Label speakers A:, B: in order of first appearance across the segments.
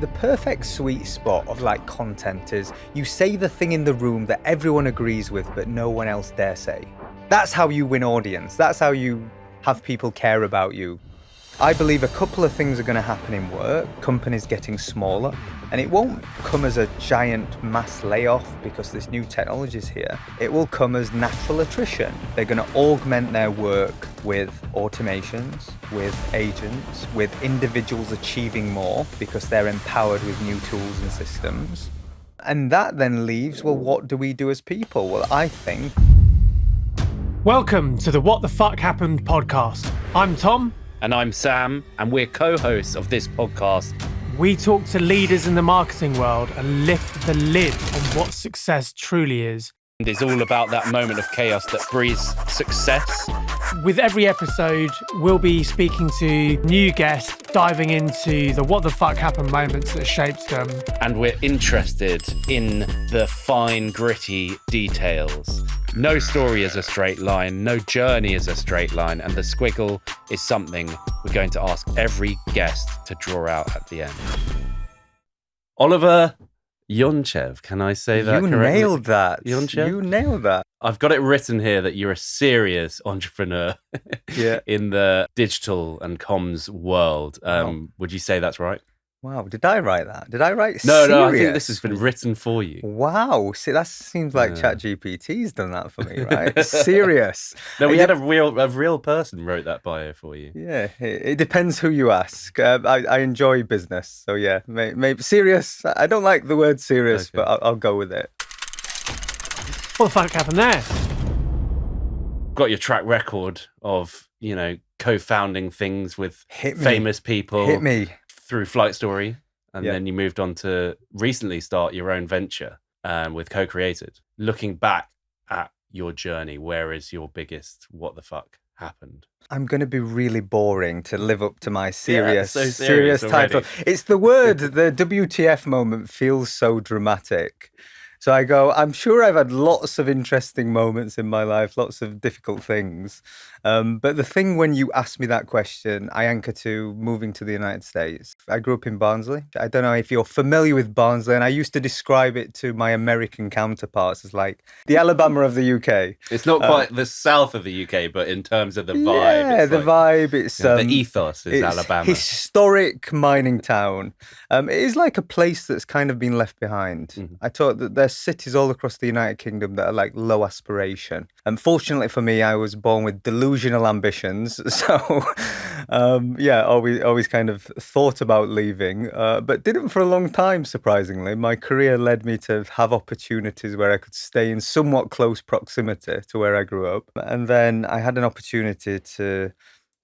A: The perfect sweet spot of like content is you say the thing in the room that everyone agrees with but no one else dare say. That's how you win audience. That's how you have people care about you. I believe a couple of things are going to happen in work, companies getting smaller, and it won't come as a giant mass layoff because this new technology is here. It will come as natural attrition. They're going to augment their work with automations, with agents, with individuals achieving more because they're empowered with new tools and systems. And that then leaves, well, what do we do as people? Well, I think...
B: Welcome to the What the Fuck Happened podcast. I'm Tom.
C: And I'm Sam, and we're co-hosts of this podcast.
B: We talk to leaders in the marketing world and lift the lid on what success truly is.
C: And it's all about that moment of chaos that breeds success.
B: With every episode, we'll be speaking to new guests, diving into the what the fuck happened moments that shaped them.
C: And we're interested in the fine, gritty details. No story is a straight line, no journey is a straight line, and the squiggle is something we're going to ask every guest to draw out at the end. Oliver Yonchev, can I say that correctly?
A: You nailed that.
C: Yonchev?
A: You nailed that.
C: I've got it written here that you're a serious entrepreneur in the digital and comms world. Would you say that's right?
A: Wow, did I write that? Did I write
C: No,
A: serious?
C: I think this has been written for you.
A: Wow, see, that seems like ChatGPT's done that for me, right? Serious.
C: No, we had a real person wrote that bio for you.
A: Yeah, it depends who you ask. I enjoy business, so yeah, maybe serious. I don't like the word serious,
C: Okay.
A: but I'll go with it.
B: What the fuck happened there?
C: Got your track record of, co-founding things with famous people.
A: Hit me.
C: Through Flight Story, and then you moved on to recently start your own venture with Cocreatd. Looking back at your journey, where is your biggest what the fuck happened?
A: I'm going to be really boring to live up to my serious
C: serious
A: title. It's the word, the WTF moment feels so dramatic. So I go, I'm sure I've had lots of interesting moments in my life, lots of difficult things. But the thing when you ask me that question, I anchor to moving to the United States. I grew up in Barnsley. I don't know if you're familiar with Barnsley, and I used to describe it to my American counterparts as like the Alabama of the UK.
C: It's not quite the south of the UK, but in terms of the vibe.
A: Yeah,
C: it's
A: the vibe. It's
C: the ethos is
A: it's
C: Alabama.
A: Historic mining town. It is like a place that's kind of been left behind.
C: Mm-hmm.
A: I thought that there's cities all across the United Kingdom that are like low aspiration. Fortunately for me, I was born with delusional ambitions. So, always kind of thought about leaving, but didn't for a long time, surprisingly. My career led me to have opportunities where I could stay in somewhat close proximity to where I grew up. And then I had an opportunity to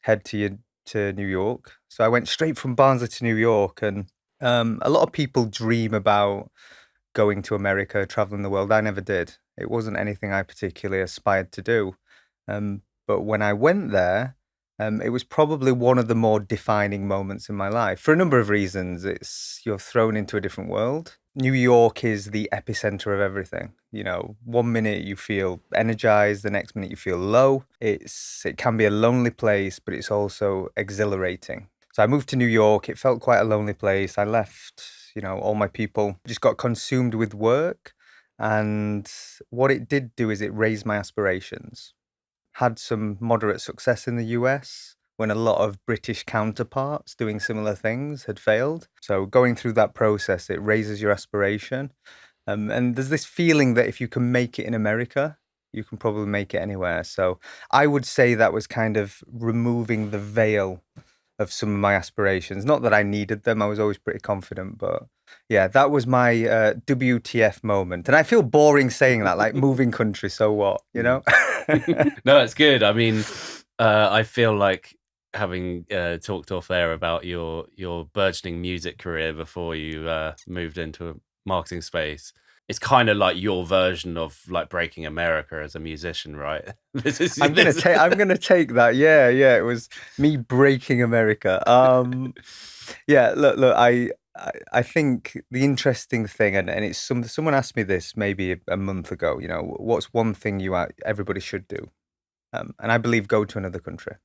A: head to New York. So I went straight from Barnsley to New York. And a lot of people dream about going to America, traveling the world. I never did. It wasn't anything I particularly aspired to do. But when I went there, it was probably one of the more defining moments in my life for a number of reasons. You're thrown into a different world. New York is the epicenter of everything. 1 minute you feel energized, the next minute you feel low. It can be a lonely place, but it's also exhilarating. So I moved to New York. It felt quite a lonely place. I left, all my people just got consumed with work. And what it did do is it raised my aspirations. Had some moderate success in the US when a lot of British counterparts doing similar things had failed. So going through that process, it raises your aspiration. And there's this feeling that if you can make it in America, you can probably make it anywhere. So I would say that was kind of removing the veil of some of my aspirations. Not that I needed them. I was always pretty confident, but yeah, that was my WTF moment. And I feel boring saying that, like moving country, so what,
C: No, it's good. I mean, I feel like having talked off air about your burgeoning music career before you moved into a marketing space, it's kind of like your version of like breaking America as a musician, right?
A: I'm gonna take that. Yeah. It was me breaking America. Look. I think the interesting thing, and it's someone asked me this maybe a month ago. What's one thing everybody should do? And I believe go to another country,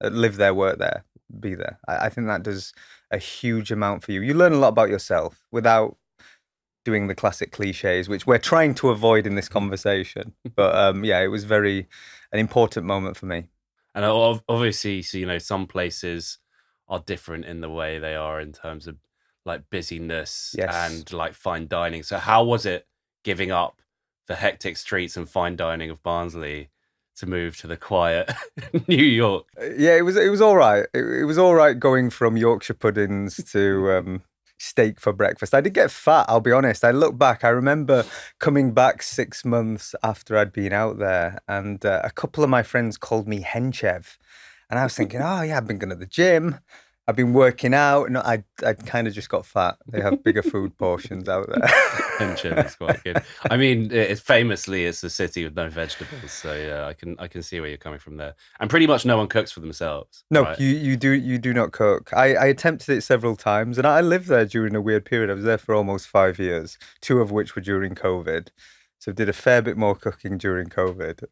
A: live there, work there. be there. I think that does a huge amount for you. You learn a lot about yourself without doing the classic cliches, which we're trying to avoid in this conversation. But yeah, it was an important moment for me.
C: And obviously, so, you know, some places are different in the way they are in terms of like busyness
A: Yes.
C: and like fine dining. So how was it giving up the hectic streets and fine dining of Barnsley to move to the quiet New York?
A: Yeah, it was all right. It was all right going from Yorkshire puddings to steak for breakfast. I did get fat, I'll be honest. I look back, I remember coming back 6 months after I'd been out there, and a couple of my friends called me Henchev. And I was thinking, oh yeah, I've been going to the gym. I've been working out. No, I kind of just got fat. They have bigger food portions out there.
C: Henchev is quite good. I mean, it's the city with no vegetables, so yeah, I can see where you're coming from there. And pretty much no one cooks for themselves.
A: No,
C: right?
A: you do not cook. I attempted it several times, and I lived there during a weird period. I was there for almost 5 years, 2 of which were during COVID. So did a fair bit more cooking during COVID.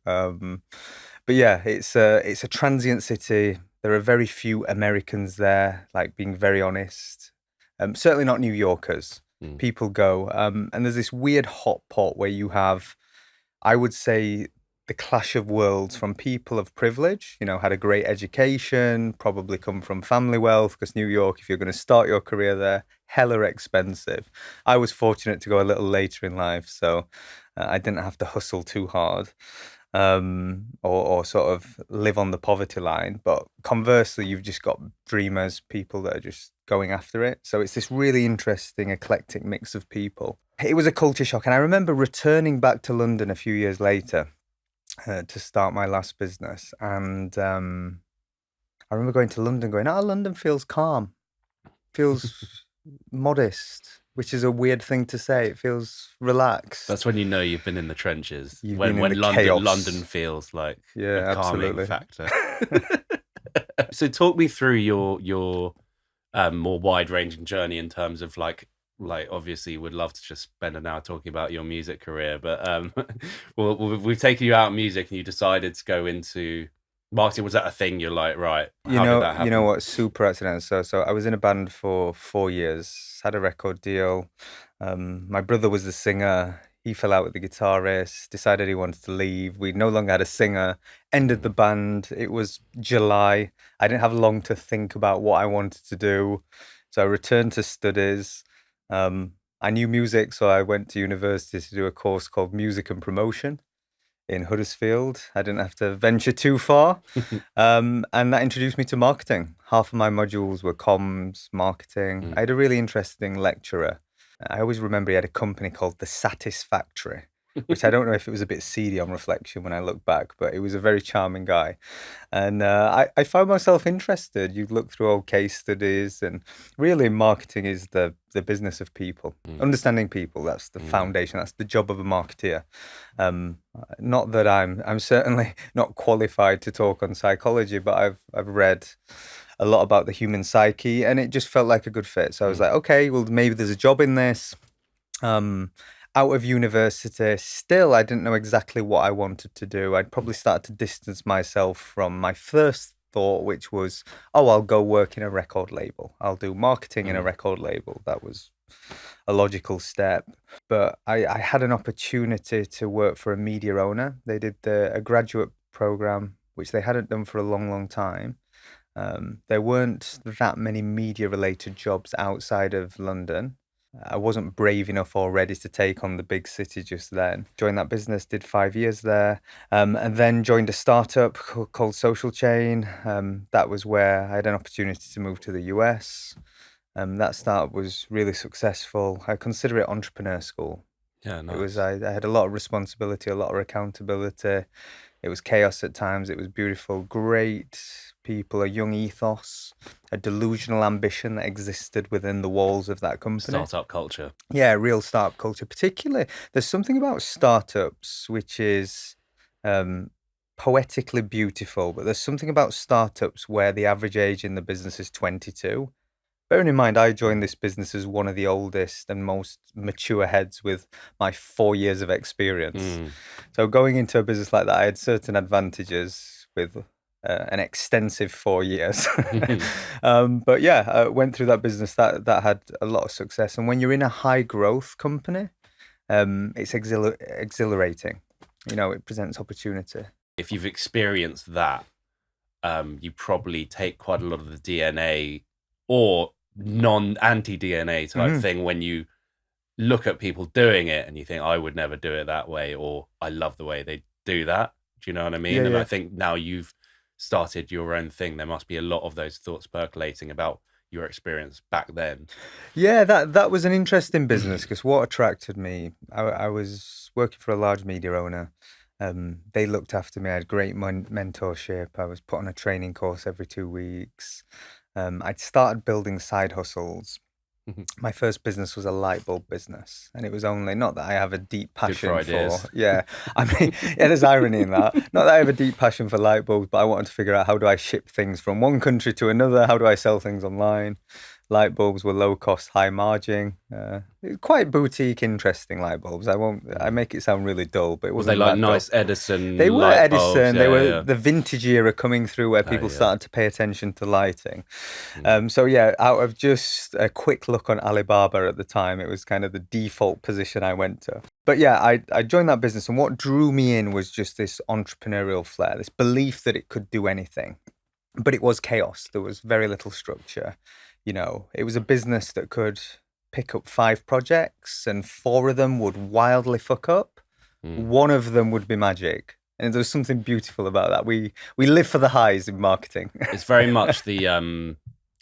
A: But yeah, it's a transient city. There are very few Americans there, like being very honest. Certainly not New Yorkers. People go. And there's this weird hot pot where you have, I would say, the clash of worlds from people of privilege, you know, had a great education, probably come from family wealth, because New York, if you're going to start your career there, hella expensive. I was fortunate to go a little later in life, so I didn't have to hustle too hard. Or sort of live on the poverty line. But conversely, you've just got dreamers, people that are just going after it. So it's this really interesting, eclectic mix of people. It was a culture shock. And I remember returning back to London a few years later to start my last business. And I remember going to London going, London feels calm, feels modest. Which is a weird thing to say. It feels relaxed.
C: That's when you know you've been in the trenches.
A: You've
C: when
A: been in the
C: London,
A: chaos.
C: London feels like a calming
A: absolutely.
C: factor. So talk me through your more wide-ranging journey in terms of like obviously would love to just spend an hour talking about your music career, but well, we've taken you out of music and you decided to go into marketing. Was that a thing? You're like, right, how did that happen?
A: You know what? Super accidental. So I was in a band for 4 years, had a record deal. My brother was the singer. He fell out with the guitarist, decided he wanted to leave. We no longer had a singer, ended the band. It was July. I didn't have long to think about what I wanted to do. So I returned to studies. I knew music, so I went to university to do a course called Music and Promotion in Huddersfield. I didn't have to venture too far. And that introduced me to marketing. Half of my modules were comms, marketing. I had a really interesting lecturer. I always remember he had a company called The Satisfactory, which I don't know if it was a bit seedy on reflection when I look back, but he was a very charming guy. And I found myself interested. You look through old case studies, and really marketing is the business of people. Understanding people, that's the foundation. That's the job of a marketeer. Not that I'm certainly not qualified to talk on psychology, but I've read a lot about the human psyche, and it just felt like a good fit. So I was like, okay, well, maybe there's a job in this. Out of university, still, I didn't know exactly what I wanted to do. I'd probably start to distance myself from my first thought, which was, I'll go work in a record label. I'll do marketing in a record label. That was a logical step. But I had an opportunity to work for a media owner. They did a graduate program, which they hadn't done for a long, long time. There weren't that many media-related jobs outside of London. I wasn't brave enough or ready to take on the big city just then. Joined that business, did 5 years there, and then joined a startup called Social Chain. That was where I had an opportunity to move to the US. That startup was really successful. I consider it entrepreneur school.
C: Yeah, nice.
A: It was. I had a lot of responsibility, a lot of accountability. It was chaos at times. It was beautiful, great people, a young ethos, a delusional ambition that existed within the walls of that company.
C: Startup culture.
A: Yeah, real startup culture. Particularly, there's something about startups which is poetically beautiful, but there's something about startups where the average age in the business is 22. Bearing in mind, I joined this business as one of the oldest and most mature heads with my 4 years of experience. So going into a business like that, I had certain advantages with an extensive 4 years. But yeah, went through that business that had a lot of success. And when you're in a high growth company, it's exhilarating. It presents opportunity.
C: If you've experienced that, you probably take quite a lot of the DNA or anti-DNA type thing when you look at people doing it and you think, I would never do it that way, or I love the way they do that. Do you know what I mean?
A: Yeah,
C: And
A: yeah.
C: I think now you've started your own thing, there must be a lot of those thoughts percolating about your experience back then.
A: Yeah, that was an interesting business because what attracted me, I was working for a large media owner. They looked after me. I had great mentorship. I was put on a training course every 2 weeks. I'd started building side hustles. My first business was a light bulb business, and it was only, not that I have a deep passion for, yeah, I mean, yeah, there's irony in that. Not that I have a deep passion for light bulbs, but I wanted to figure out, how do I ship things from one country to another? How do I sell things online? Light bulbs were low cost, high margin, quite boutique, interesting light bulbs. I make it sound really dull, but it
C: Was they
A: wasn't
C: like
A: bad,
C: nice
A: though.
C: Edison
A: They were
C: light bulbs?
A: Edison. They were
C: Yeah.
A: the vintage era coming through where people
C: yeah.
A: started to pay attention to lighting. So yeah, out of just a quick look on Alibaba at the time, it was kind of the default position I went to. But yeah, I joined that business, and what drew me in was just this entrepreneurial flair, this belief that it could do anything. But it was chaos. There was very little structure. It was a business that could pick up 5 projects and 4 of them would wildly fuck up. One of them would be magic. And there's something beautiful about that. We live for the highs in marketing.
C: It's very much the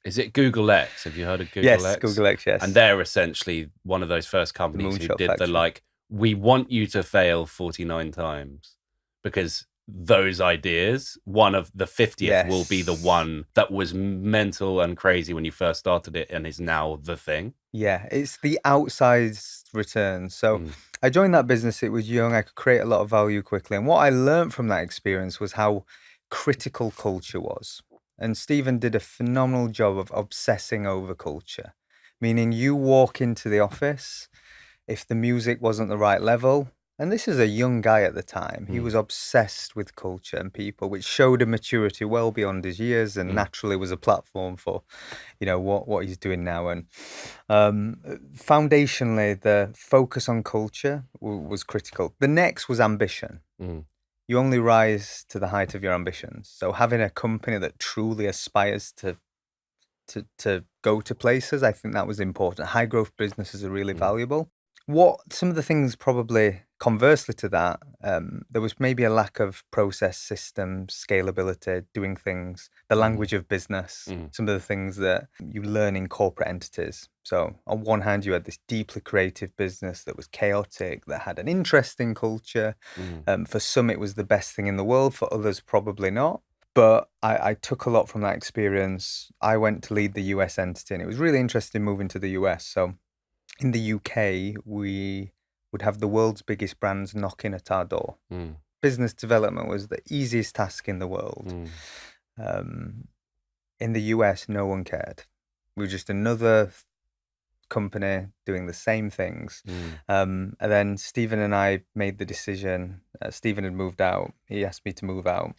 C: is it Google X? Have you heard of Google
A: Yes,
C: X?
A: Google X, yes.
C: And they're essentially one of those first companies who
A: moonshot
C: did
A: factory.
C: we want you to fail 49 times because those ideas, one of the 50th will be the
A: Yes.
C: one that was mental and crazy when you first started it and is now the thing.
A: Yeah, it's the outsized return. So I joined that business. It was young. I could create a lot of value quickly. And what I learned from that experience was how critical culture was. And Stephen did a phenomenal job of obsessing over culture, meaning you walk into the office, if the music wasn't the right level, and this is a young guy at the time, he was obsessed with culture and people, which showed a maturity well beyond his years and naturally was a platform for, what he's doing now. And foundationally, the focus on culture was critical. The next was ambition. You only rise to the height of your ambitions. So having a company that truly aspires to go to places, I think that was important. High growth businesses are really valuable. Some of the things probably conversely to that, there was maybe a lack of process, systems, scalability, doing things, the language of business, some of the things that you learn in corporate entities. So on one hand, you had this deeply creative business that was chaotic, that had an interesting culture. For some, it was the best thing in the world. For others, probably not. But I took a lot from that experience. I went to lead the US entity, and it was really interesting moving to the US. So in the UK, we would have the world's biggest brands knocking at our door. Business development was the easiest task in the world. In the US, no one cared. We were just another company doing the same things. And then Stephen and I made the decision. Stephen had moved out. He asked me to move out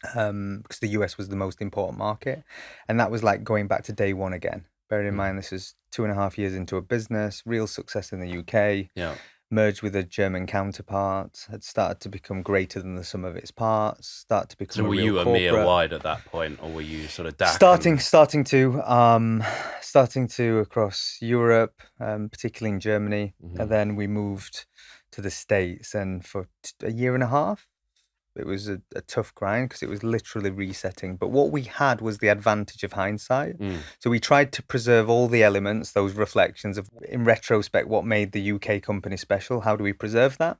A: because the US was the most important market. And that was like going back to day one again. Bearing in mind, this is 2.5 years into a business, real success in the UK, merged with a German counterpart, had started to become greater than the sum of its parts, start to become
C: So were you
A: corporate.
C: EMEA wide at that point, or were you sort of DACH?
A: Starting to across Europe, particularly in Germany, and then we moved to the States, and for a year and a half, it was a tough grind because it was literally resetting. But what we had was the advantage of hindsight. So we tried to preserve all the elements, those reflections of, in retrospect, what made the UK company special. How do we preserve that?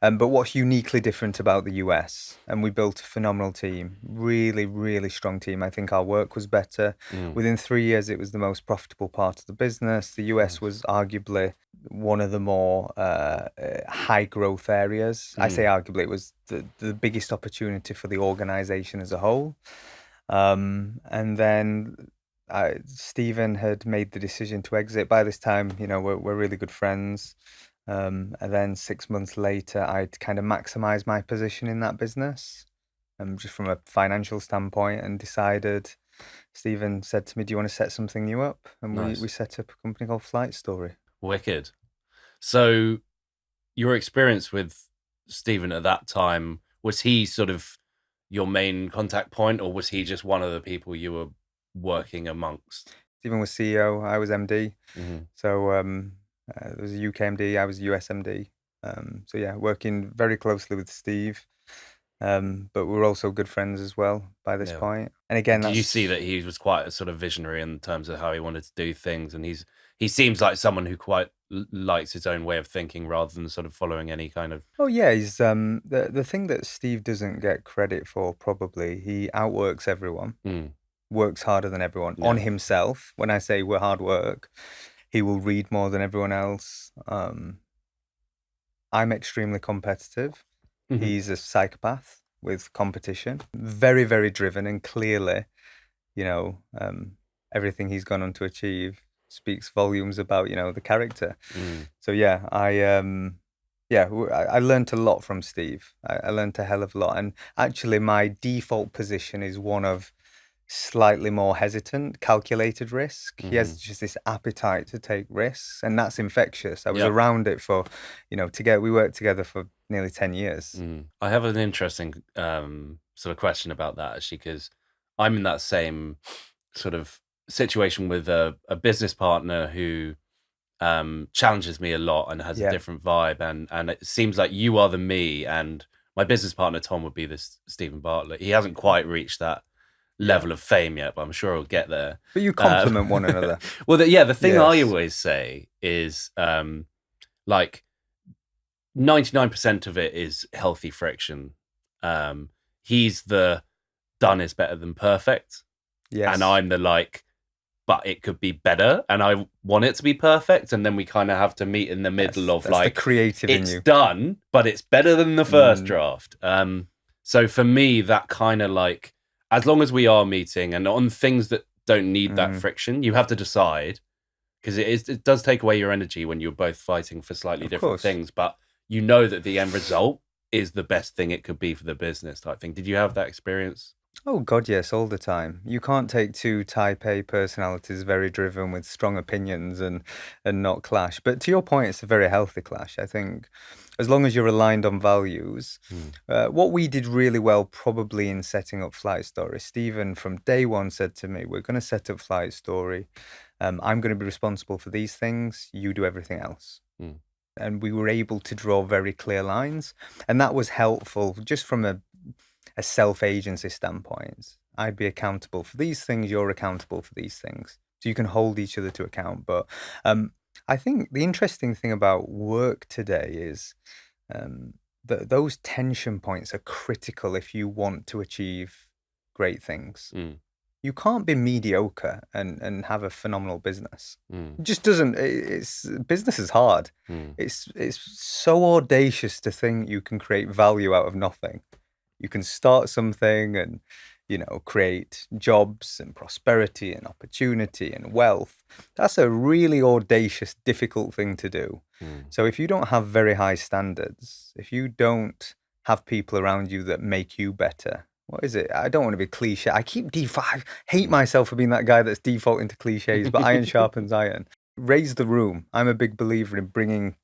A: But what's uniquely different about the US? And we built a phenomenal team, really, really strong team. I think our work was better. Within 3 years, it was the most profitable part of the business. The US was arguably one of the more high growth areas. I say arguably, it was the biggest opportunity for the organization as a whole. And then Stephen had made the decision to exit. By this time, we're really good friends. And then 6 months later, I'd kind of maximized my position in that business. just from a financial standpoint, and decided. Stephen said to me, "Do you want to set something new up?" And
C: Nice.
A: we set up a company called Flight Story.
C: Wicked. So your experience with Stephen at that time, was he sort of your main contact point, or was he just one of the people you were working amongst?
A: Stephen was CEO, I was MD.
C: Mm-hmm.
A: So there was a UK MD, I was a US MD. So yeah, working very closely with Steve. But we were also good friends as well by this
C: Yeah.
A: point. And again,
C: Did you see that he was quite a sort of visionary in terms of how he wanted to do things, and he seems like someone who quite likes his own way of thinking rather than sort of following any kind of.
A: Oh yeah, he's the thing that Steve doesn't get credit for, probably, he outworks everyone, works harder than everyone on himself. When I say we're hard work, he will read more than everyone else. I'm extremely competitive.
C: Mm-hmm.
A: He's a psychopath with competition, very, very driven, and clearly, everything he's gone on to achieve speaks volumes about, the character. So yeah, I learned a lot from Steve. I learned a hell of a lot. And actually my default position is one of slightly more hesitant, calculated risk. He has just this appetite to take risks, and that's infectious. I was around it for, we worked together for nearly 10 years.
C: I have an interesting sort of question about that, actually, because I'm in that same sort of situation with a business partner who challenges me a lot and has a different vibe, and it seems like you are the me, and my business partner Tom would be this Stephen Bartlett. He hasn't quite reached that level of fame yet, but I'm sure he'll get there.
A: But you complement one another.
C: Well, the thing I always say is like 99% of it is healthy friction. He's the done is better than perfect.
A: Yes.
C: And I'm the like, but it could be better, and I want it to be perfect, and then we kind of have to meet in the middle of like,
A: the creative
C: it's
A: in you.
C: done, but it's better than the first draft. So for me, that kind of like, as long as we are meeting and on things that don't need that friction, you have to decide, because it does take away your energy when you're both fighting for slightly different things, but you know that the end result is the best thing it could be for the business type thing. Did you have that experience?
A: Oh God, yes, all the time. You can't take two type A personalities, very driven with strong opinions, and not clash. But to your point, it's a very healthy clash. I think as long as you're aligned on values. What we did really well probably in setting up Flight Story, Stephen from day one said to me, "We're going to set up Flight Story. I'm going to be responsible for these things. You do everything else." And we were able to draw very clear lines, and that was helpful just from a self-agency standpoint. I'd be accountable for these things, you're accountable for these things. So you can hold each other to account. But I think the interesting thing about work today is that those tension points are critical if you want to achieve great things. You can't be mediocre and have a phenomenal business. It just doesn't. Business is hard. It's so audacious to think you can create value out of nothing. You can start something and, create jobs and prosperity and opportunity and wealth. That's a really audacious, difficult thing to do. So if you don't have very high standards, if you don't have people around you that make you better, what is it? I don't want to be cliche. I hate myself for being that guy that's defaulting to cliches, but iron sharpens iron. Raise the room. I'm a big believer in bringing,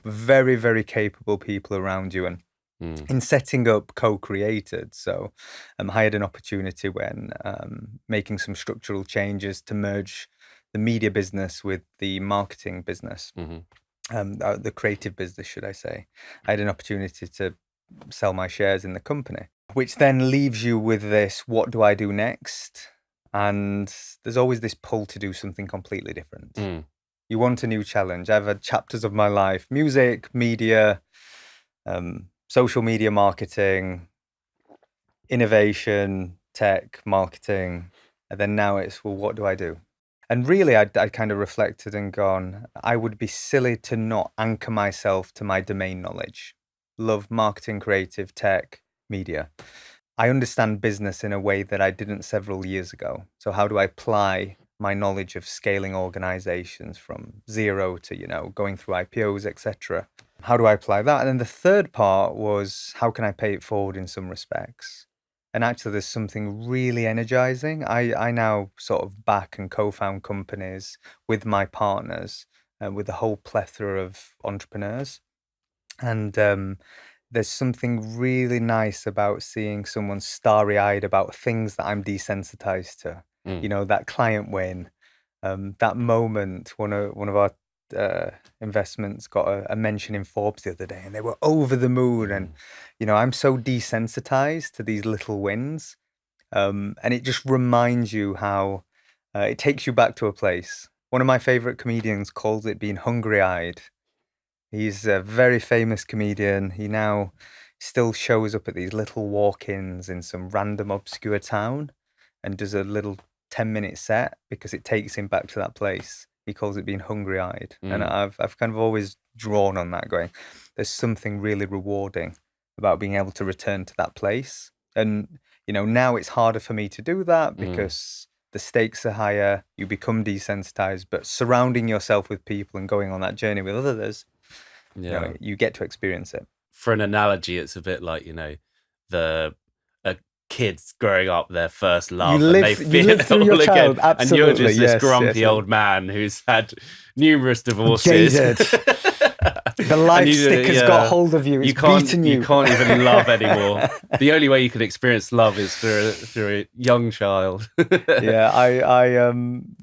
A: very, very capable people around you, and in setting up Cocreatd. So I had an opportunity when making some structural changes to merge the media business with the marketing business, the creative business, should I say. I had an opportunity to sell my shares in the company, which then leaves you with this, what do I do next? And there's always this pull to do something completely different. You want a new challenge. I've had chapters of my life, music, media, social media marketing, innovation, tech, marketing. And then now it's, well, what do I do? And really, I kind of reflected and gone, I would be silly to not anchor myself to my domain knowledge. Love marketing, creative, tech, media. I understand business in a way that I didn't several years ago. So how do I apply my knowledge of scaling organizations from zero to, going through IPOs, etc.? How do I apply that? And then the third part was, how can I pay it forward in some respects? And actually, there's something really energizing. I now sort of back and co-found companies with my partners, with a whole plethora of entrepreneurs. And there's something really nice about seeing someone starry-eyed about things that I'm desensitized to.
C: Mm.
A: That client win, that moment. One of our investments got a mention in Forbes the other day, and they were over the moon. And I'm so desensitized to these little wins, and it just reminds you how it takes you back to a place. One of my favorite comedians calls it being hungry-eyed. He's a very famous comedian. He now still shows up at these little walk-ins in some random obscure town and does a little 10-minute set because it takes him back to that place. He calls it being hungry-eyed. And I've kind of always drawn on that, going, there's something really rewarding about being able to return to that place. And, now it's harder for me to do that because the stakes are higher, you become desensitized, but surrounding yourself with people and going on that journey with others, you get to experience it.
C: For an analogy, it's a bit like, the kids growing up their first love,
A: you live through your child, absolutely.
C: And you're just this grumpy
A: yes.
C: old man who's had numerous divorces.
A: Jaded. The life stick has got hold of you. It's beaten you.
C: You can't even love anymore. The only way you can experience love is through a young child.
A: Yeah, I'm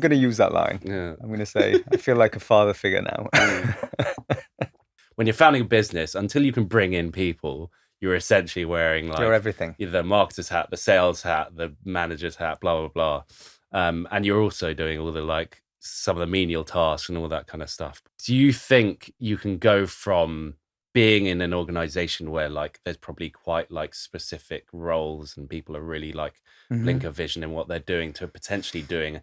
A: going to use that line. Yeah. I'm going to say, I feel like a father figure now.
C: When you're founding a business, until you can bring in people, you're essentially wearing like
A: you're everything.
C: The marketer's hat, the sales hat, the manager's hat, blah, blah, blah. And you're also doing all the some of the menial tasks and all that kind of stuff. Do you think you can go from being in an organization where there's probably quite specific roles and people are really blinker vision in what they're doing to potentially doing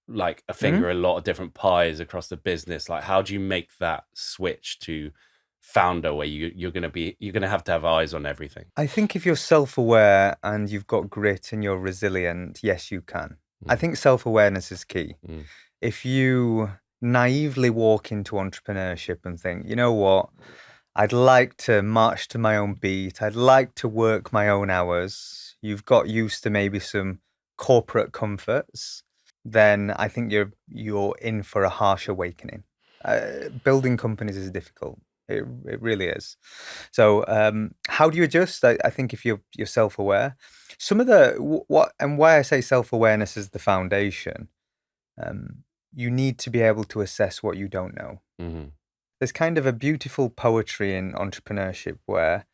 C: a finger a lot of different pies across the business? How do you make that switch to founder where you're going to have eyes on everything?
A: I think if you're self-aware and you've got grit and you're resilient, yes, you can. I think self-awareness is key. If you naively walk into entrepreneurship and think, you know what, I'd like to march to my own beat, I'd like to work my own hours, you've got used to maybe some corporate comforts, then I think you're in for a harsh awakening. Building companies is difficult. It really is. So how do you adjust? I think if you're self-aware, some of why I say self-awareness is the foundation. You need to be able to assess what you don't know. There's kind of a beautiful poetry in entrepreneurship where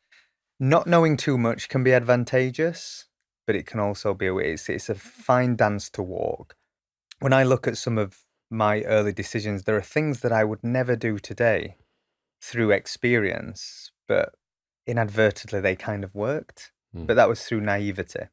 A: not knowing too much can be advantageous, but it can also be it's a fine dance to walk. When I look at some of my early decisions, there are things that I would never do today through experience, but inadvertently they kind of worked. But that was through naivety.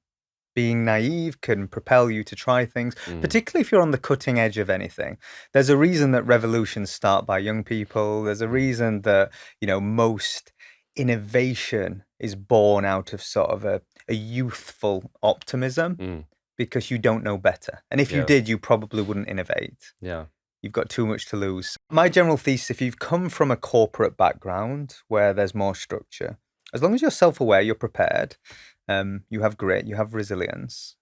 A: Being naive can propel you to try things, particularly if you're on the cutting edge of anything. There's a reason that revolutions start by young people. There's a reason that, most innovation is born out of sort of a youthful optimism because you don't know better. And if you did, you probably wouldn't innovate.
C: Yeah.
A: You've got too much to lose. My general thesis, if you've come from a corporate background where there's more structure, as long as you're self-aware, you're prepared, you have grit, you have resilience,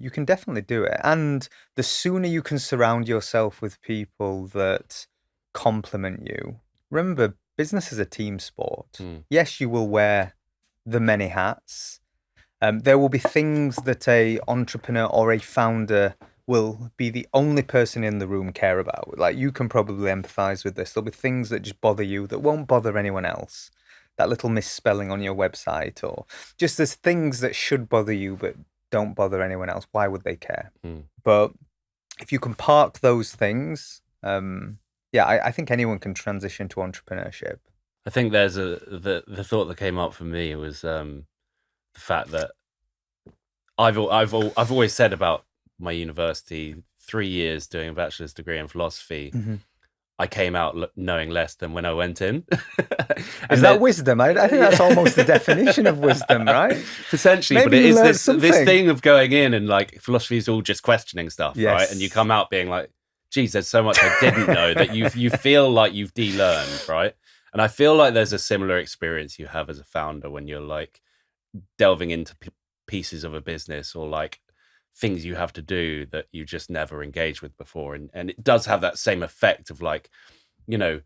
A: you can definitely do it. And the sooner you can surround yourself with people that complement you. Remember, business is a team sport. Yes, you will wear the many hats. There will be things that a entrepreneur or a founder will be the only person in the room care about. You can probably empathize with this. There'll be things that just bother you that won't bother anyone else. That little misspelling on your website, or just there's things that should bother you but don't bother anyone else. Why would they care? But if you can park those things, I think anyone can transition to entrepreneurship.
C: I think there's the thought that came up for me was the fact that I've always said about my university, 3 years doing a bachelor's degree in philosophy. I came out knowing less than when I went in.
A: Is that wisdom? I think that's almost the definition of wisdom, right?
C: Potentially,
A: Maybe
C: but it is
A: something.
C: this thing of going in and philosophy is all just questioning stuff, right? And you come out being like, geez, there's so much I didn't know that you feel like you've de-learned, right? And I feel like there's a similar experience you have as a founder when you're delving into pieces of a business or like things you have to do that you just never engaged with before. And it does have that same effect of like, you know,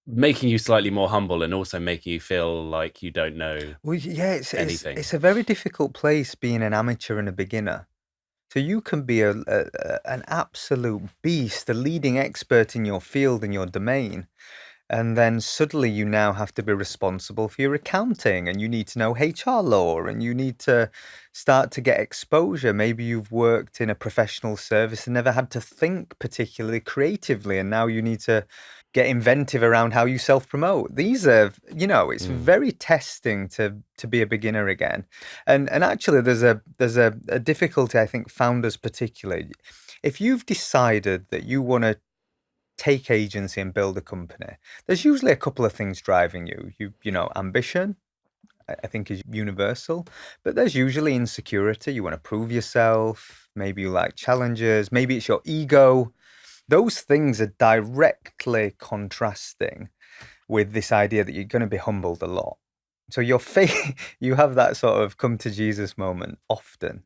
C: making you slightly more humble and also making you feel like you don't know
A: Well, yeah,
C: anything.
A: it's a very difficult place being an amateur and a beginner. So you can be an absolute beast, a leading expert in your field and your domain. And then suddenly you now have to be responsible for your accounting, and you need to know HR law, and you need to start to get exposure. Maybe you've worked in a professional service and never had to think particularly creatively, and now you need to get inventive around how you self-promote. These are, it's very testing to be a beginner again. And actually there's a difficulty, I think, founders particularly. If you've decided that you want to take agency and build a company, there's usually a couple of things driving you. Ambition, I think, is universal, but there's usually insecurity. You want to prove yourself. Maybe you like challenges. Maybe it's your ego. Those things are directly contrasting with this idea that you're going to be humbled a lot. So your faith, you have that sort of come to Jesus moment often,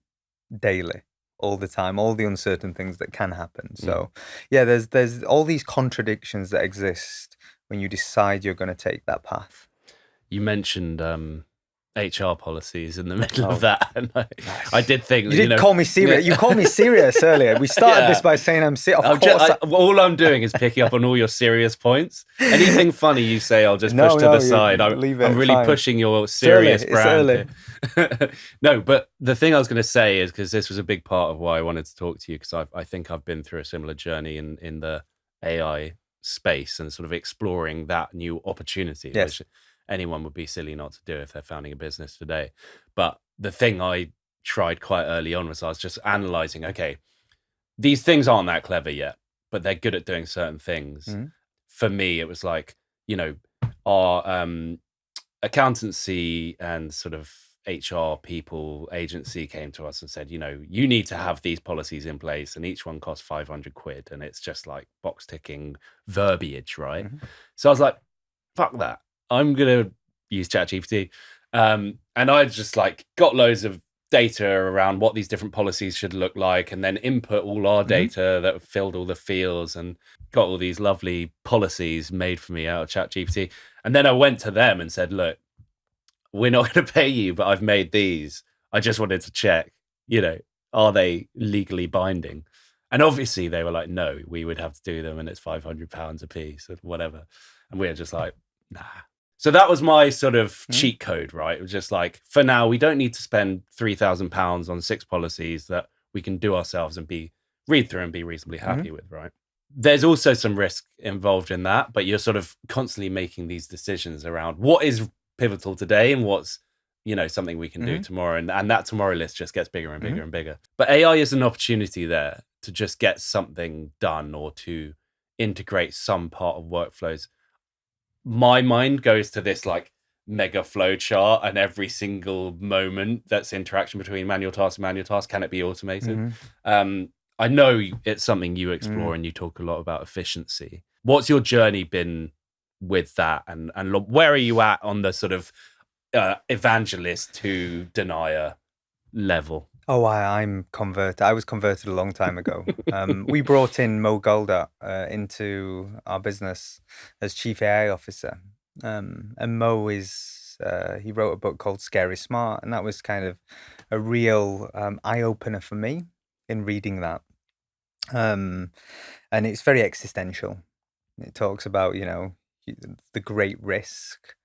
A: daily, all the time, all the uncertain things that can happen. So yeah, there's all these contradictions that exist when you decide you're going to take that path.
C: You mentioned HR policies in the middle of that, and I did think
A: you did call me serious. You called me serious earlier. We started this by saying I'm serious. Of course,
C: all I'm doing is picking up on all your serious points. Anything funny you say, I'll just push to the side. I'm really pushing your serious brand here. No, but the thing I was going to say is, because this was a big part of why I wanted to talk to you, because I think I've been through a similar journey in the AI space and sort of exploring that new opportunity.
A: Yes.
C: Which anyone would be silly not to do if they're founding a business today. But the thing I tried quite early on was I was just analyzing, okay, these things aren't that clever yet, but they're good at doing certain things. For me, it was like, our accountancy and sort of HR people agency came to us and said, you need to have these policies in place, and each one costs 500 quid. And it's just like box ticking verbiage, right? So I was like, fuck that. I'm going to use ChatGPT. And I just like got loads of data around what these different policies should look like, and then input all our data that filled all the fields, and got all these lovely policies made for me out of ChatGPT. And then I went to them and said, look, we're not going to pay you, but I've made these. I just wanted to check, are they legally binding? And obviously they were like, no, we would have to do them, and it's £500 a piece or whatever. And we were just like, nah. So that was my sort of cheat code, right? It was just like, for now, we don't need to spend £3,000 on 6 policies that we can do ourselves and read through and be reasonably happy with, right? There's also some risk involved in that, but you're sort of constantly making these decisions around what is pivotal today and what's, something we can do tomorrow. And that tomorrow list just gets bigger and bigger and bigger. But AI is an opportunity there to just get something done or to integrate some part of workflows. My mind goes to this like mega flow chart, and every single moment that's interaction between manual task and manual task, can it be automated? I know it's something you explore and you talk a lot about efficiency. What's your journey been with that? And where are you at on the sort of evangelist to denier level?
A: Oh, I'm converted. I was converted a long time ago. We brought in Mo Golda into our business as chief AI officer. And Mo he wrote a book called Scary Smart. And that was kind of a real eye-opener for me in reading that. And it's very existential. It talks about, the great risk.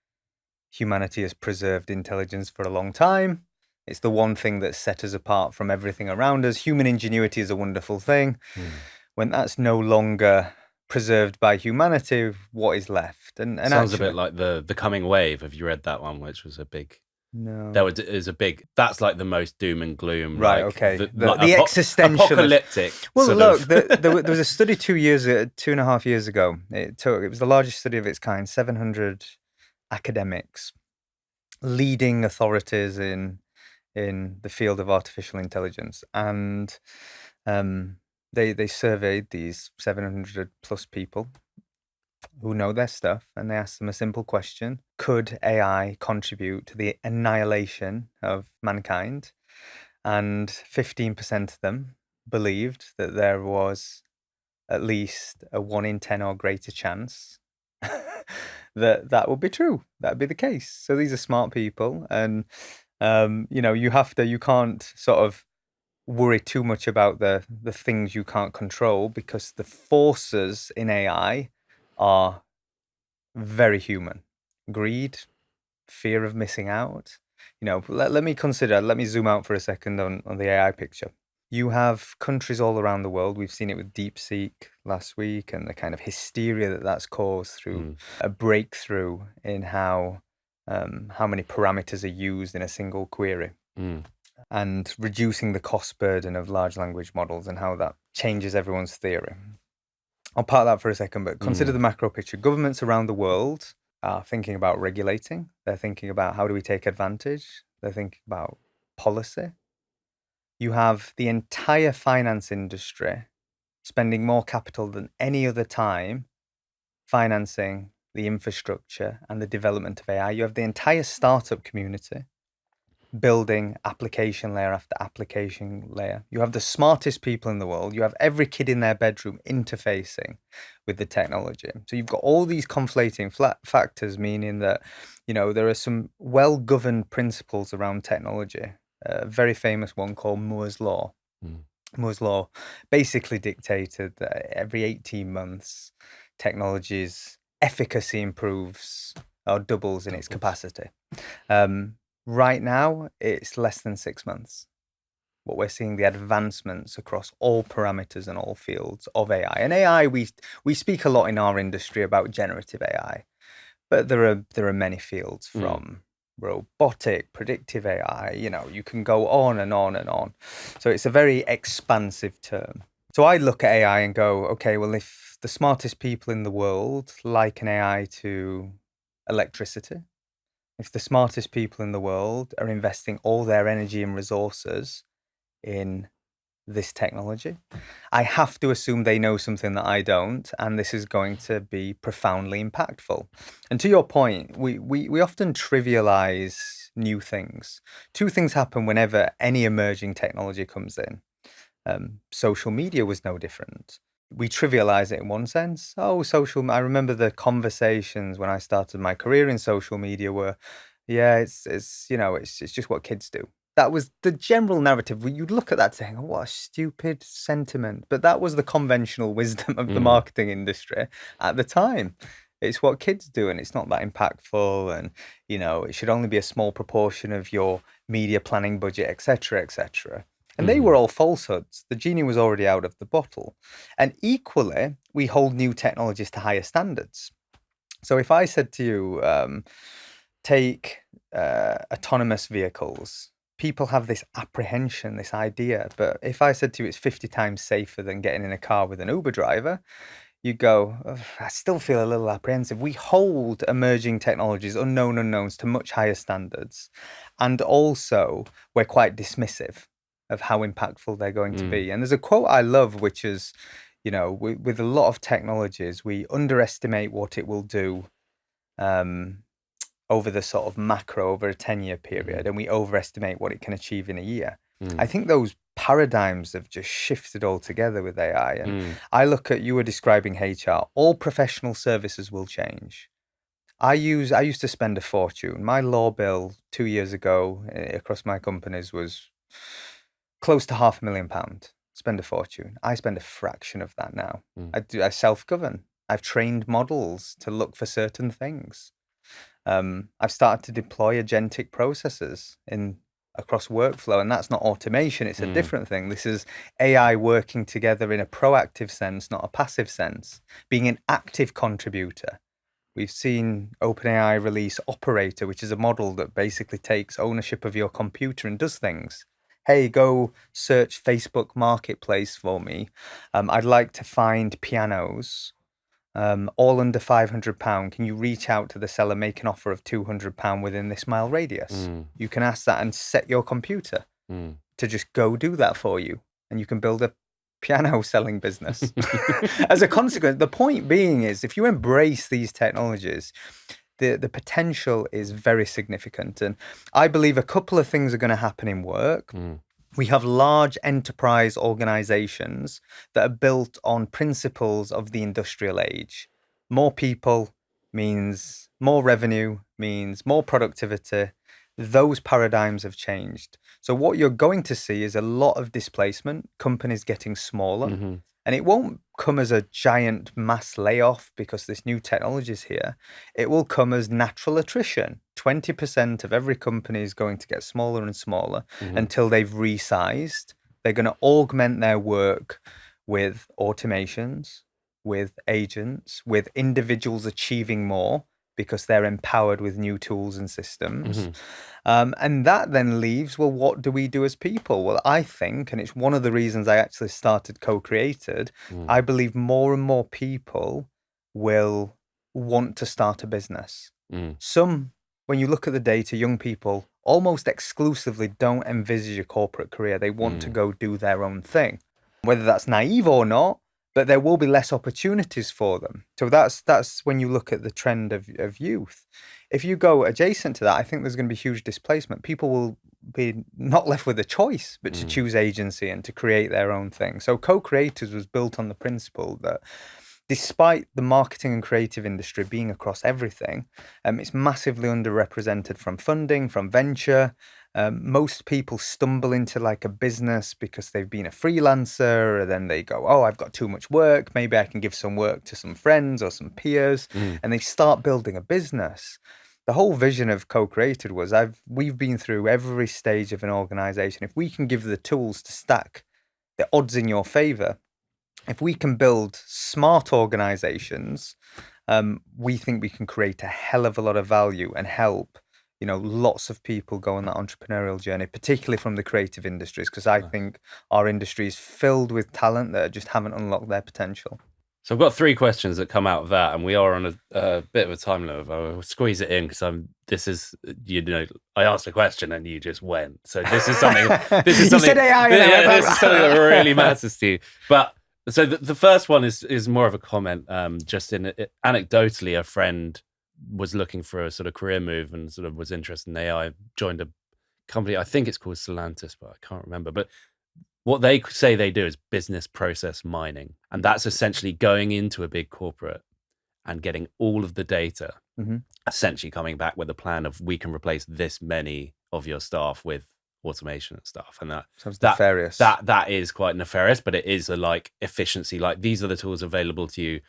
A: Humanity has preserved intelligence for a long time. It's the one thing that set us apart from everything around us. Human ingenuity is a wonderful thing. When that's no longer preserved by humanity, what is left? And
C: sounds actually a bit like the Coming Wave. Have you read that one, which was a big...
A: No.
C: That's like the most doom and gloom.
A: Right,
C: like,
A: okay. The existential...
C: Apocalyptic.
A: Well, look, there was a study 2.5 years ago. It was the largest study of its kind, 700 academics, leading authorities in the field of artificial intelligence, and they surveyed these 700 plus people, who know their stuff, and they asked them a simple question: could AI contribute to the annihilation of mankind? And 15% of them believed that there was at least a 1 in 10 or greater chance that that would be true. That'd be the case. So these are smart people, and you can't sort of worry too much about the things you can't control, because the forces in AI are very human. Greed, fear of missing out. Let me zoom out for a second on the AI picture. You have countries all around the world. We've seen it with DeepSeek last week, and the kind of hysteria that that's caused through a breakthrough in how many parameters are used in a single query, and reducing the cost burden of large language models, and how that changes everyone's theory. I'll park that for a second, but consider the macro picture. Governments around the world are thinking about regulating. They're thinking about how do we take advantage. They're thinking about policy. You have the entire finance industry spending more capital than any other time financing the infrastructure and the development of AI. You have the entire startup community building application layer after application layer. You have the smartest people in the world. You have every kid in their bedroom interfacing with the technology. So you've got all these conflating factors, meaning that, there are some well-governed principles around technology. A very famous one called Moore's Law. Moore's Law basically dictated that every 18 months, technology's efficacy improves or doubles in its capacity. Right now, it's less than 6 months. What we're seeing, the advancements across all parameters and all fields of AI. And AI, we speak a lot in our industry about generative AI, but there are many fields, from robotic, predictive AI. You can go on and on and on. So it's a very expansive term. So I look at AI and go, okay, well, if the smartest people in the world liken AI to electricity, if the smartest people in the world are investing all their energy and resources in this technology, I have to assume they know something that I don't, and this is going to be profoundly impactful. And to your point, we often trivialize new things. Two things happen whenever any emerging technology comes in. Social media was no different. We trivialize it in one sense. I remember the conversations when I started my career in social media were, yeah, it's just what kids do. That was the general narrative. You'd look at that saying, oh, what a stupid sentiment. But that was the conventional wisdom of the marketing industry at the time. It's what kids do, and it's not that impactful, and it should only be a small proportion of your media planning budget, etc., etc. And they were all falsehoods. The genie was already out of the bottle. And equally, we hold new technologies to higher standards. So if I said to you, take autonomous vehicles, people have this apprehension, this idea. But if I said to you it's 50 times safer than getting in a car with an Uber driver, you go, I still feel a little apprehensive. We hold emerging technologies, unknown unknowns, to much higher standards. And also, we're quite dismissive of how impactful they're going to be. And there's a quote I love, which is, with a lot of technologies, we underestimate what it will do over the sort of macro, over a 10-year period, and we overestimate what it can achieve in a year. I think those paradigms have just shifted altogether with AI. And I look at, you were describing HR, all professional services will change. I used to spend a fortune. My law bill 2 years ago across my companies was close to £500,000. Spend a fortune. I spend a fraction of that now. I self-govern. I've trained models to look for certain things. I've started to deploy agentic processes across workflow, and that's not automation. It's a different thing. This is AI working together in a proactive sense, not a passive sense, being an active contributor. We've seen OpenAI release Operator, which is a model that basically takes ownership of your computer and does things. Hey, go search Facebook Marketplace for me. I'd like to find pianos, all under £500. Can you reach out to the seller, make an offer of £200 within this mile radius? You can ask that and set your computer to just go do that for you. And you can build a piano selling business. As a consequence, the point being is if you embrace these technologies, the potential is very significant. And I believe a couple of things are going to happen in work. We have large enterprise organizations that are built on principles of the industrial age. More people means more revenue, means more productivity. Those paradigms have changed. So what you're going to see is a lot of displacement, companies getting smaller. And it won't come as a giant mass layoff because this new technology is here. It will come as natural attrition. 20% of every company is going to get smaller and smaller until they've resized. They're going to augment their work with automations, with agents, with individuals achieving more because they're empowered with new tools and systems. And that then leaves, well, what do we do as people? Well, I think, and it's one of the reasons I actually started Cocreatd, I believe more and more people will want to start a business. Some, when you look at the data, young people almost exclusively don't envisage a corporate career. They want to go do their own thing, whether that's naive or not. But there will be less opportunities for them. So that's when you look at the trend of youth. If you go adjacent to that, I think there's going to be huge displacement. People will be not left with a choice but to choose agency and to create their own thing. So Co-Creators was built on the principle that despite the marketing and creative industry being across everything, it's massively underrepresented from funding, from venture. Most people stumble into like a business because they've been a freelancer, and then they go, oh, I've got too much work. Maybe I can give some work to some friends or some peers. And they start building a business. The whole vision of Co-Creatd was we've been through every stage of an organization. If we can give the tools to stack the odds in your favor, if we can build smart organizations, we think we can create a hell of a lot of value and help, lots of people go on that entrepreneurial journey, particularly from the creative industries, because I think our industry is filled with talent that just haven't unlocked their potential.
C: So I've got 3 questions that come out of that, and we are on a bit of a time limit. I'll squeeze it in because I asked a question and you just went. So this is something. This is something.
A: You said AI.
C: This is something that really matters to you. But so the first one is more of a comment. Just anecdotally, a friend was looking for a sort of career move and sort of was interested in AI. Joined a company. I think it's called Solantis, but I can't remember. But what they say they do is business process mining. And that's essentially going into a big corporate and getting all of the data, essentially coming back with a plan of we can replace this many of your staff with automation and stuff. And that
A: sounds nefarious.
C: That is quite nefarious, but it is a like efficiency. Like these are the tools available to you.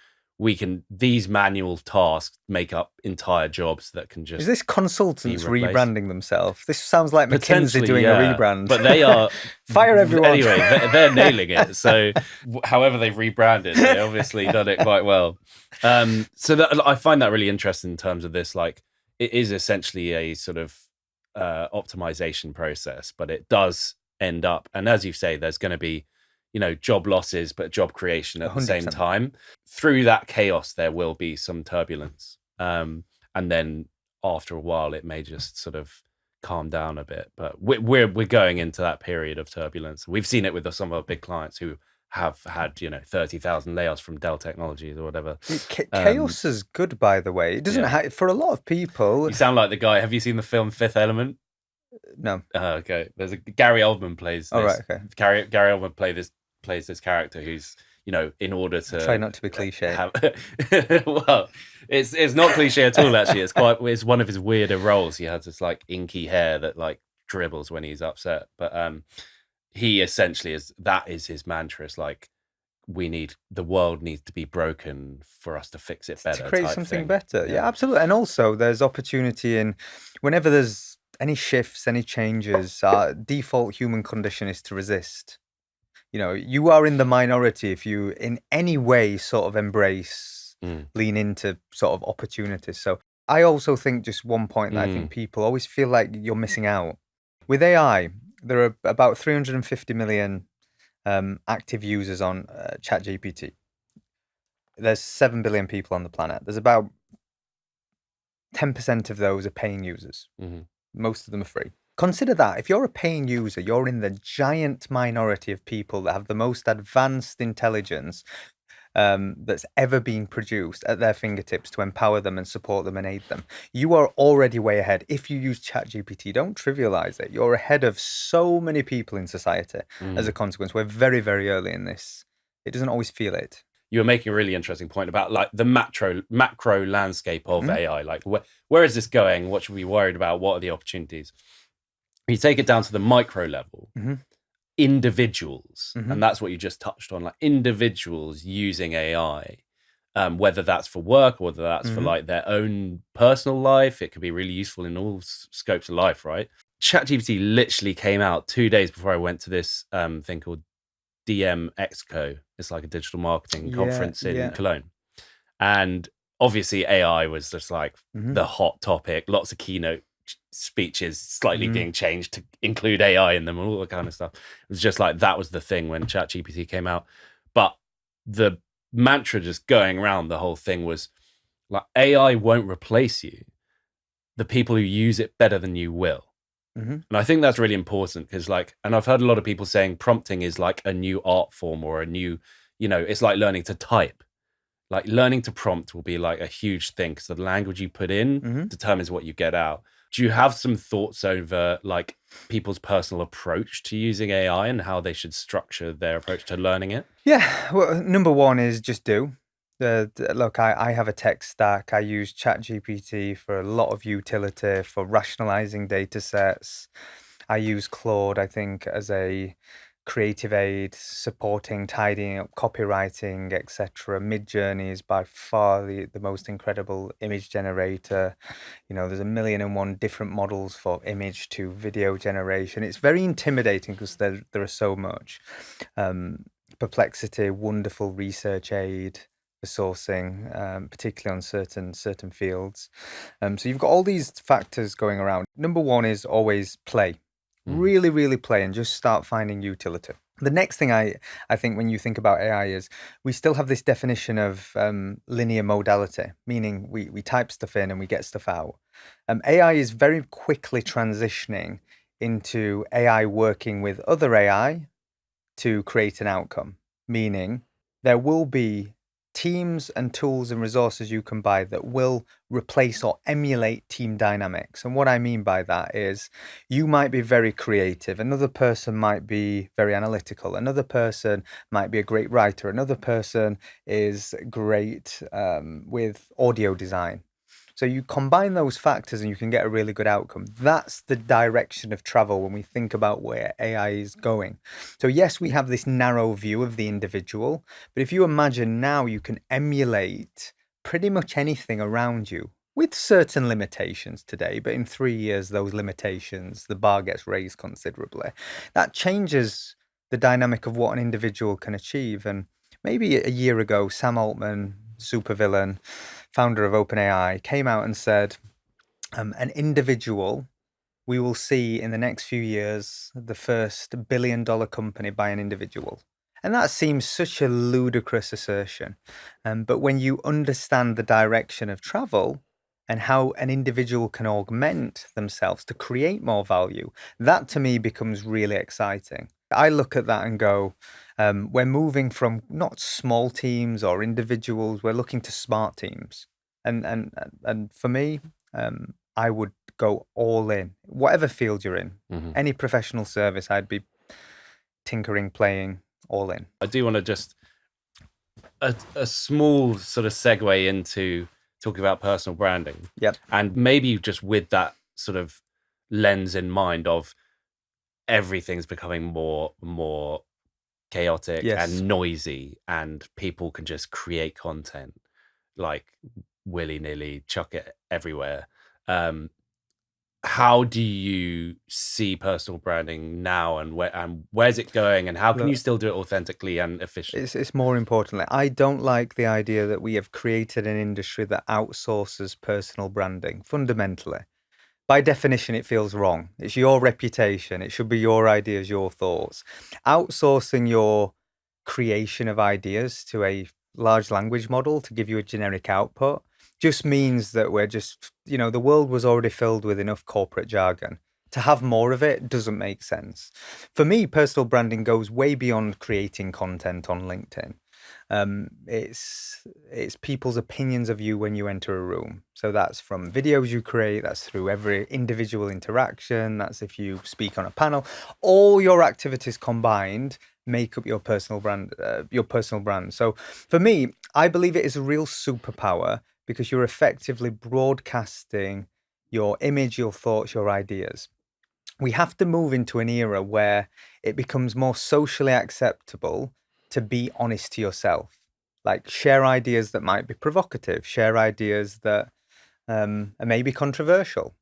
C: These manual tasks make up entire jobs that can just.
A: Is this consultants rebranding themselves? This sounds like McKinsey doing a rebrand.
C: But they are
A: fire everyone.
C: Anyway, they're nailing it. So, however they've rebranded, they obviously done it quite well. So that I find that really interesting in terms of this. Like, it is essentially a sort of optimization process, but it does end up, and as you say, there's going to be. Job losses, but job creation at 100%. The same time. Through that chaos, there will be some turbulence. And then after a while, it may just sort of calm down a bit. But we're going into that period of turbulence. We've seen it with some of our big clients who have had, 30,000 layoffs from Dell Technologies or whatever.
A: Chaos is good, by the way. It doesn't for a lot of people.
C: You sound like the guy. Have you seen the film Fifth Element?
A: No.
C: Okay. There's Gary Oldman plays this.
A: Oh, right, okay.
C: Gary Oldman plays this character who's, in order to
A: try not to be cliche.
C: Well, it's not cliche at all. Actually, it's one of his weirder roles. He has this like inky hair that like dribbles when he's upset. But he essentially is his mantra. It's like the world needs to be broken for us to fix it better.
A: To create something better. Yeah, absolutely. And also, there's opportunity in whenever there's any shifts, any changes. Our default human condition is to resist. You are in the minority if you in any way sort of embrace, lean into sort of opportunities. So I also think just one point that I think people always feel like you're missing out. With AI, there are about 350 million active users on ChatGPT. There's 7 billion people on the planet. There's about 10% of those are paying users. Most of them are free. Consider that if you're a paying user, you're in the giant minority of people that have the most advanced intelligence that's ever been produced at their fingertips to empower them and support them and aid them. You are already way ahead. If you use ChatGPT, don't trivialize it. You're ahead of so many people in society as a consequence. We're very, very early in this. It doesn't always feel it.
C: You were making a really interesting point about like the macro landscape of AI. Like where is this going? What should we be worried about? What are the opportunities? You take it down to the micro level. Individuals, and that's what you just touched on, like individuals using AI, whether that's for work or whether that's for like their own personal life. It could be really useful in all scopes of life, right? ChatGPT literally came out 2 days before I went to this thing called DM Exco. It's like a digital marketing conference in Cologne. And obviously AI was just like the hot topic, lots of keynote speeches slightly being changed to include AI in them and all that kind of stuff. It was just like that was the thing when ChatGPT came out. But the mantra just going around the whole thing was like AI won't replace you. The people who use it better than you will. And I think that's really important because like, and I've heard a lot of people saying prompting is like a new art form or a new, it's like learning to type. Like learning to prompt will be like a huge thing because the language you put in determines what you get out. Do you have some thoughts over like people's personal approach to using AI and how they should structure their approach to learning it?
A: Yeah, well, number one is just do. Look, I have a tech stack. I use ChatGPT for a lot of utility, for rationalizing data sets. I use Claude, I think, as a creative aid, supporting, tidying up, copywriting, etc. Midjourney is by far the most incredible image generator. There's 1,000,001 different models for image to video generation. It's very intimidating because there are so much. Perplexity, wonderful research aid for sourcing, particularly on certain fields. So you've got all these factors going around. Number one is always play. Really, really play and just start finding utility. The next thing I think when you think about AI is we still have this definition of linear modality, meaning we type stuff in and we get stuff out. AI is very quickly transitioning into AI working with other AI to create an outcome, meaning there will be teams and tools and resources you can buy that will replace or emulate team dynamics. And what I mean by that is you might be very creative. Another person might be very analytical. Another person might be a great writer. Another person is great with audio design. So you combine those factors and you can get a really good outcome. That's the direction of travel when we think about where AI is going. So yes, we have this narrow view of the individual, but if you imagine now you can emulate pretty much anything around you with certain limitations today, but in 3 years, those limitations, the bar gets raised considerably. That changes the dynamic of what an individual can achieve. And maybe a year ago, Sam Altman, supervillain, founder of OpenAI, came out and said, an individual, we will see in the next few years the first billion-dollar company by an individual. And that seems such a ludicrous assertion. But when you understand the direction of travel and how an individual can augment themselves to create more value, that to me becomes really exciting. I look at that and go, we're moving from not small teams or individuals, we're looking to smart teams. And for me, I would go all in, whatever field you're in, any professional service, I'd be tinkering, playing, all in.
C: I do want to just a small sort of segue into talking about personal branding.
A: Yep.
C: And maybe just with that sort of lens in mind of everything's becoming more chaotic and noisy, and people can just create content like willy-nilly, chuck it everywhere. How do you see personal branding now, and where's it going, and how can you still do it authentically and efficiently?
A: It's more importantly, I don't like the idea that we have created an industry that outsources personal branding. Fundamentally, by definition, it feels wrong. It's your reputation. It should be your ideas, your thoughts. Outsourcing your creation of ideas to a large language model to give you a generic output just means that we're just, the world was already filled with enough corporate jargon. to have more of it doesn't make sense. For me, personal branding goes way beyond creating content on LinkedIn. It's people's opinions of you when you enter a room. So that's from videos you create, that's through every individual interaction, that's if you speak on a panel. All your activities combined make up your personal brand. So for me, I believe it is a real superpower because you're effectively broadcasting your image, your thoughts, your ideas. We have to move into an era where it becomes more socially acceptable to be honest to yourself. Like, share ideas that might be provocative, share ideas that are maybe controversial.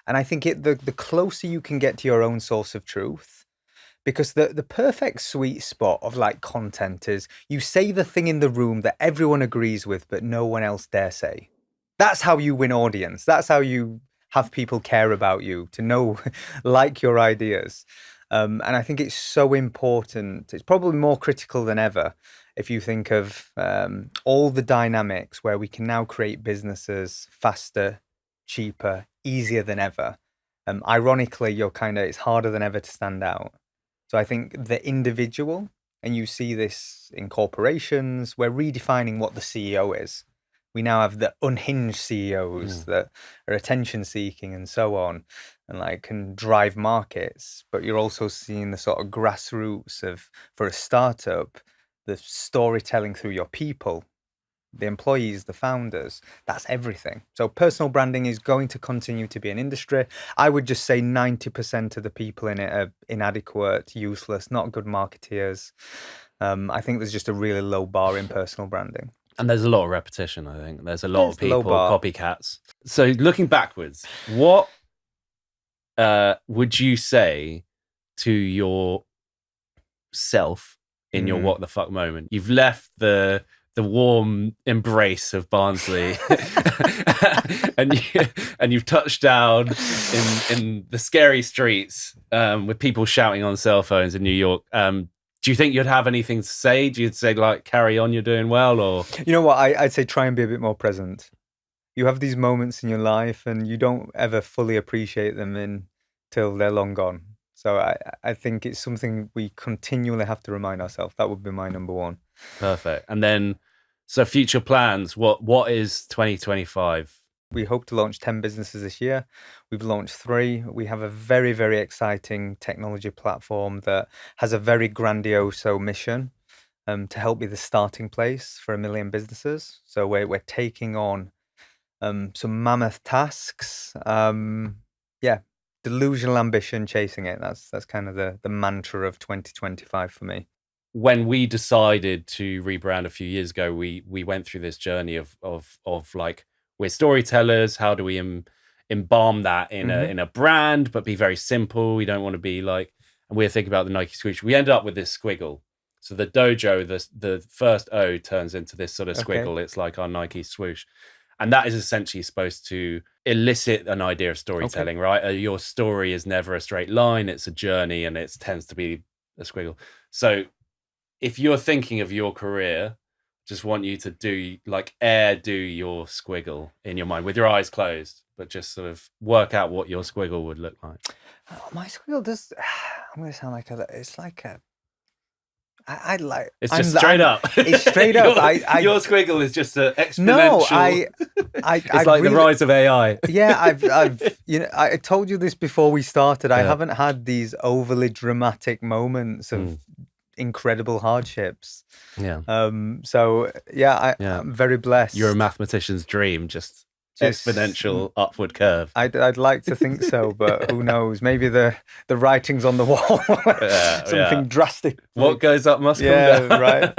A: And I think the closer you can get to your own source of truth, because the perfect sweet spot of like content is you say the thing in the room that everyone agrees with, but no one else dare say. That's how you win audience. That's how you have people care about you, to know, like your ideas. And I think it's so important. It's probably more critical than ever if you think of all the dynamics where we can now create businesses faster, cheaper, easier than ever. Ironically, it's harder than ever to stand out. So I think the individual, and you see this in corporations, we're redefining what the CEO is. We now have the unhinged CEOs that are attention seeking and so on, and like can drive markets. But you're also seeing the sort of grassroots of, for a startup, the storytelling through your people, the employees, the founders. That's everything. So personal branding is going to continue to be an industry. I would just say 90% of the people in it are inadequate, useless, not good marketeers. I think there's just a really low bar in personal branding.
C: And there's a lot of repetition, I think. There's a lot of people,
A: low bar.
C: copycats. So looking backwards, what would you say to yourself in your what the fuck moment? You've left the warm embrace of Barnsley and you've touched down in the scary streets with people shouting on cell phones in New York. Do you think you'd have anything to say? Do you say like, carry on, you're doing well? Or
A: you know what, I'd say try and be a bit more present. You have these moments in your life and you don't ever fully appreciate them until they're long gone. So I think it's something we continually have to remind ourselves. That would be my number one.
C: Perfect. And then, so future plans, what is 2025?
A: We hope to launch 10 businesses this year. We've launched 3. We have a very, very exciting technology platform that has a very grandiose mission to help be the starting place for 1 million businesses. So we're taking on some mammoth tasks. Delusional ambition, chasing it. That's kind of the mantra of 2025 for me.
C: When we decided to rebrand a few years ago, we went through this journey of like, we're storytellers. How do we embalm that in a brand, but be very simple? We don't want to be like, and we're thinking about the Nike swoosh. We ended up with this squiggle. So the Dojo, the first O turns into this sort of squiggle. Okay. It's like our Nike swoosh. And that is essentially supposed to elicit an idea of storytelling, right? Your story is never a straight line. It's a journey, and it tends to be a squiggle. So if you're thinking of your career, just want you to do your squiggle in your mind with your eyes closed, but just sort of work out what your squiggle would look like.
A: My squiggle does. I'm going to sound like it's like a.
C: It's just straight up.
A: It's straight up.
C: Your squiggle is just an exponential.
A: No,
C: it's like the rise of AI.
A: Yeah, I've I told you this before we started. I haven't had these overly dramatic moments of incredible hardships. Yeah. So I'm very blessed.
C: You're a mathematic's dream, just exponential upward curve.
A: I'd like to think so, but who knows? Maybe the writing's on the wall. Something drastic.
C: What goes up must come down.
A: Right.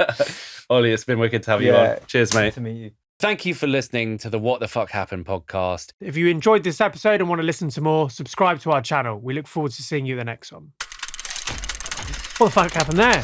C: Ollie, it's been wicked to have you on. Cheers, mate.
A: Nice to meet you.
C: Thank you for listening to the What the Fuck Happened podcast.
B: If you enjoyed this episode and want to listen to more, subscribe to our channel. We look forward to seeing you the next one. What the fuck happened there?